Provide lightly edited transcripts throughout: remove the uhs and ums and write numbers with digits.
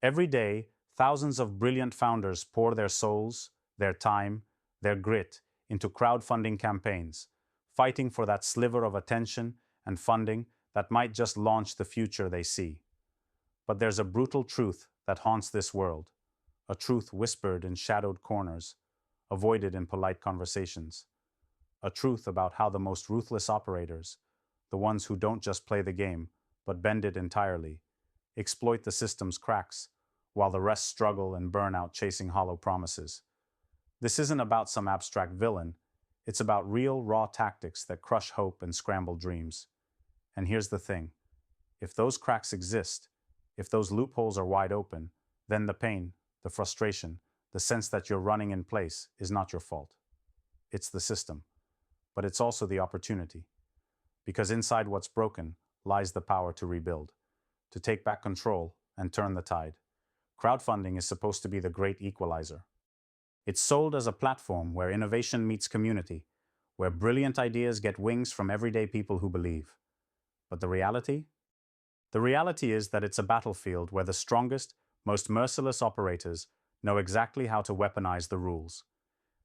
Every day, thousands of brilliant founders pour their souls, their time, their grit into crowdfunding campaigns, fighting for that sliver of attention and funding that might just launch the future they see. But there's a brutal truth that haunts this world, a truth whispered in shadowed corners, avoided in polite conversations, a truth about how the most ruthless operators, the ones who don't just play the game, but bend it entirely, exploit the system's cracks, while the rest struggle and burn out chasing hollow promises. This isn't about some abstract villain, it's about real, raw tactics that crush hope and scramble dreams. And here's the thing, if those cracks exist, if those loopholes are wide open, then the pain, the frustration, the sense that you're running in place is not your fault. It's the system. But it's also the opportunity. Because inside what's broken lies the power to rebuild, to take back control and turn the tide. Crowdfunding is supposed to be the great equalizer. It's sold as a platform where innovation meets community, where brilliant ideas get wings from everyday people who believe. But the reality? The reality is that it's a battlefield where the strongest, most merciless operators know exactly how to weaponize the rules.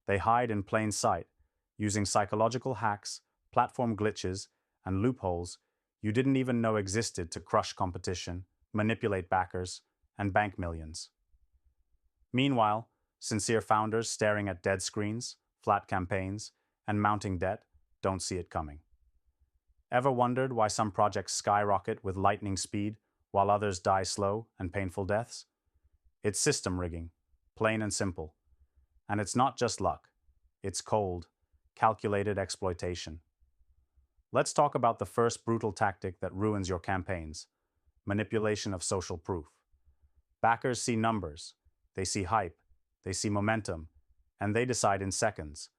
They hide in plain sight, using psychological hacks, platform glitches, and loopholes you didn't even know existed to crush competition, manipulate backers, and bank millions. Meanwhile, sincere founders staring at dead screens, flat campaigns, and mounting debt don't see it coming. Ever wondered why some projects skyrocket with lightning speed while others die slow and painful deaths? It's system rigging, plain and simple. And it's not just luck. It's cold, calculated exploitation. Let's talk about the first brutal tactic that ruins your campaigns: manipulation of social proof. Backers see numbers, they see hype, they see momentum, and they decide in seconds.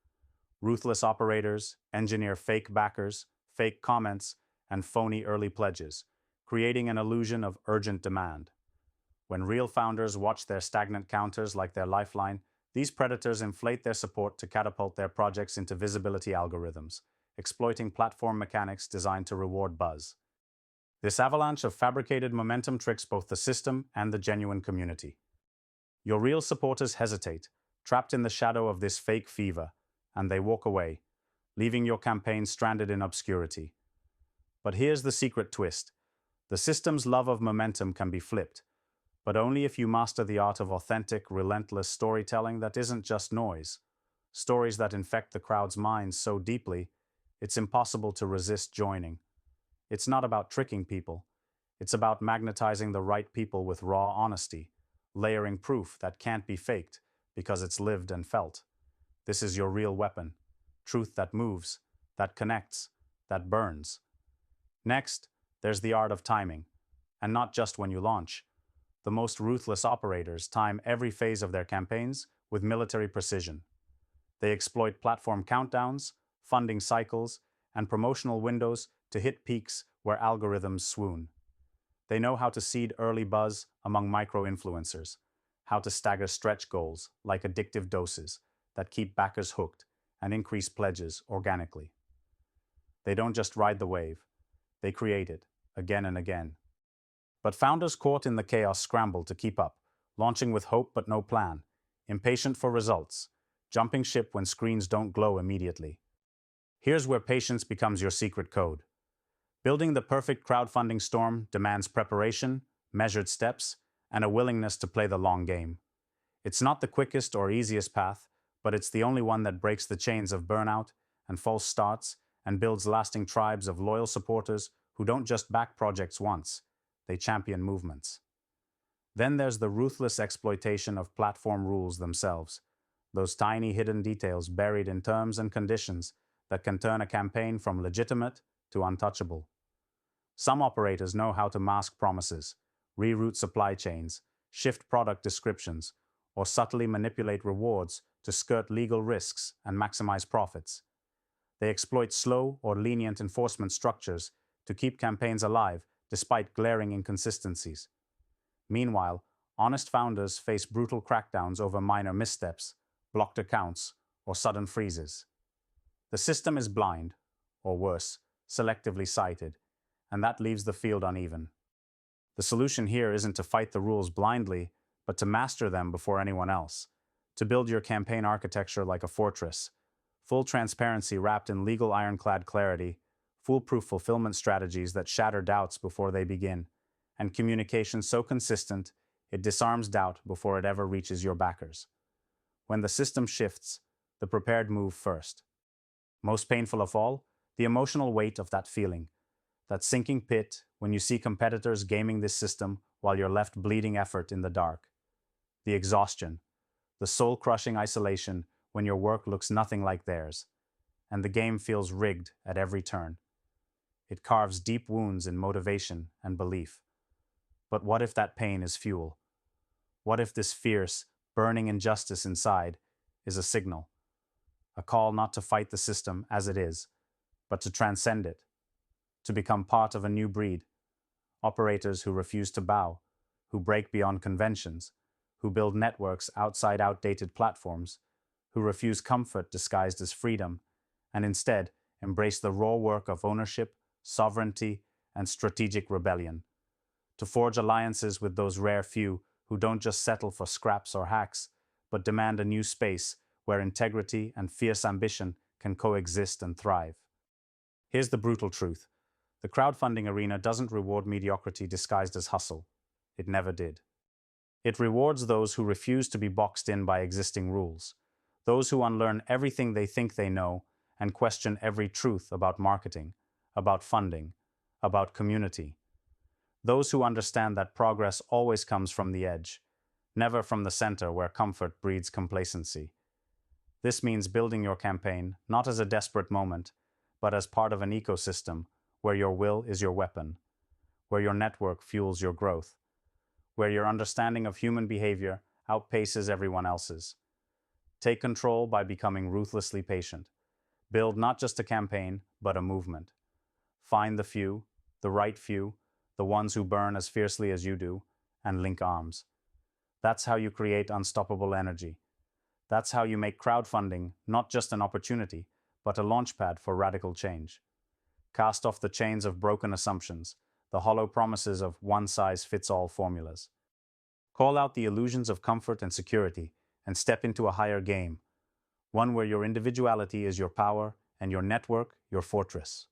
Ruthless operators engineer fake backers, fake comments, and phony early pledges, creating an illusion of urgent demand. When real founders watch their stagnant counters like their lifeline, these predators inflate their support to catapult their projects into visibility algorithms, exploiting platform mechanics designed to reward buzz. This avalanche of fabricated momentum tricks both the system and the genuine community. Your real supporters hesitate, trapped in the shadow of this fake fever, and they walk away, leaving your campaign stranded in obscurity. But here's the secret twist. The system's love of momentum can be flipped, but only if you master the art of authentic, relentless storytelling that isn't just noise. Stories that infect the crowd's minds so deeply, it's impossible to resist joining. It's not about tricking people. It's about magnetizing the right people with raw honesty, layering proof that can't be faked because it's lived and felt. This is your real weapon. Truth that moves, that connects, that burns. Next, there's the art of timing, and not just when you launch. The most ruthless operators time every phase of their campaigns with military precision. They exploit platform countdowns, funding cycles, and promotional windows to hit peaks where algorithms swoon. They know how to seed early buzz among micro-influencers, how to stagger stretch goals like addictive doses that keep backers hooked and increase pledges organically. They don't just ride the wave, they create it, again and again. But founders caught in the chaos scramble to keep up, launching with hope but no plan, impatient for results, jumping ship when screens don't glow immediately. Here's where patience becomes your secret code. Building the perfect crowdfunding storm demands preparation, measured steps, and a willingness to play the long game. It's not the quickest or easiest path, but it's the only one that breaks the chains of burnout and false starts and builds lasting tribes of loyal supporters who don't just back projects once, they champion movements. Then there's the ruthless exploitation of platform rules themselves, those tiny hidden details buried in terms and conditions that can turn a campaign from legitimate to untouchable. Some operators know how to mask promises, reroute supply chains, shift product descriptions, or subtly manipulate rewards to skirt legal risks and maximize profits. They exploit slow or lenient enforcement structures to keep campaigns alive despite glaring inconsistencies. Meanwhile, honest founders face brutal crackdowns over minor missteps, blocked accounts, or sudden freezes. The system is blind, or worse, selectively sighted, and that leaves the field uneven. The solution here isn't to fight the rules blindly, but to master them before anyone else. To build your campaign architecture like a fortress. Full transparency wrapped in legal ironclad clarity, foolproof fulfillment strategies that shatter doubts before they begin, and communication so consistent it disarms doubt before it ever reaches your backers. When the system shifts, the prepared move first. Most painful of all, the emotional weight of that feeling, that sinking pit when you see competitors gaming this system while you're left bleeding effort in the dark. The exhaustion, the soul-crushing isolation when your work looks nothing like theirs, and the game feels rigged at every turn. It carves deep wounds in motivation and belief. But what if that pain is fuel? What if this fierce, burning injustice inside is a signal? A call not to fight the system as it is, but to transcend it, to become part of a new breed, operators who refuse to bow, who break beyond conventions, who build networks outside outdated platforms, who refuse comfort disguised as freedom, and instead embrace the raw work of ownership, sovereignty, and strategic rebellion, to forge alliances with those rare few who don't just settle for scraps or hacks, but demand a new space where integrity and fierce ambition can coexist and thrive. Here's the brutal truth. The crowdfunding arena doesn't reward mediocrity disguised as hustle. It never did. It rewards those who refuse to be boxed in by existing rules, those who unlearn everything they think they know and question every truth about marketing, about funding, about community. Those who understand that progress always comes from the edge, never from the center where comfort breeds complacency. This means building your campaign not as a desperate moment, but as part of an ecosystem where your will is your weapon, where your network fuels your growth, where your understanding of human behavior outpaces everyone else's. Take control by becoming ruthlessly patient. Build not just a campaign, but a movement. Find the few, the right few, the ones who burn as fiercely as you do, and link arms. That's how you create unstoppable energy. That's how you make crowdfunding not just an opportunity, but a launchpad for radical change. Cast off the chains of broken assumptions, the hollow promises of one-size-fits-all formulas. Call out the illusions of comfort and security, and step into a higher game, one where your individuality is your power and your network your fortress.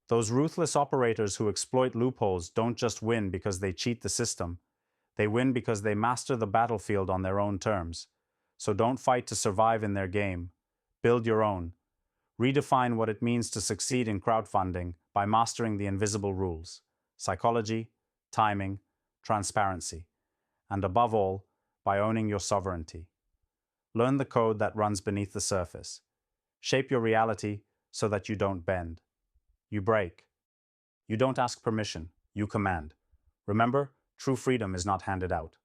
Those ruthless operators who exploit loopholes don't just win because they cheat the system. They win because they master the battlefield on their own terms. So don't fight to survive in their game. Build your own. Redefine what it means to succeed in crowdfunding by mastering the invisible rules: psychology, timing, transparency, and above all, by owning your sovereignty. Learn the code that runs beneath the surface. Shape your reality so that you don't bend. You break. You don't ask permission, you command. Remember, true freedom is not handed out.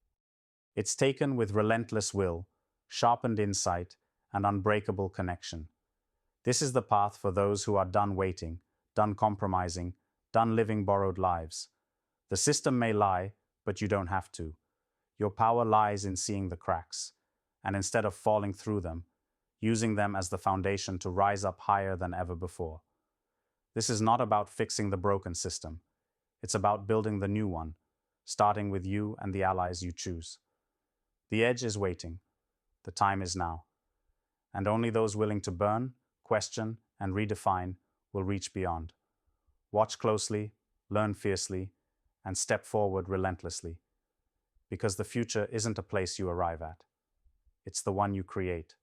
It's taken with relentless will, sharpened insight, and unbreakable connection. This is the path for those who are done waiting, done compromising, done living borrowed lives. The system may lie, but you don't have to. Your power lies in seeing the cracks, and instead of falling through them, using them as the foundation to rise up higher than ever before. This is not about fixing the broken system. It's about building the new one, starting with you and the allies you choose. The edge is waiting. The time is now. And only those willing to burn, question, and redefine will reach beyond. Watch closely, learn fiercely, and step forward relentlessly. Because the future isn't a place you arrive at. It's the one you create.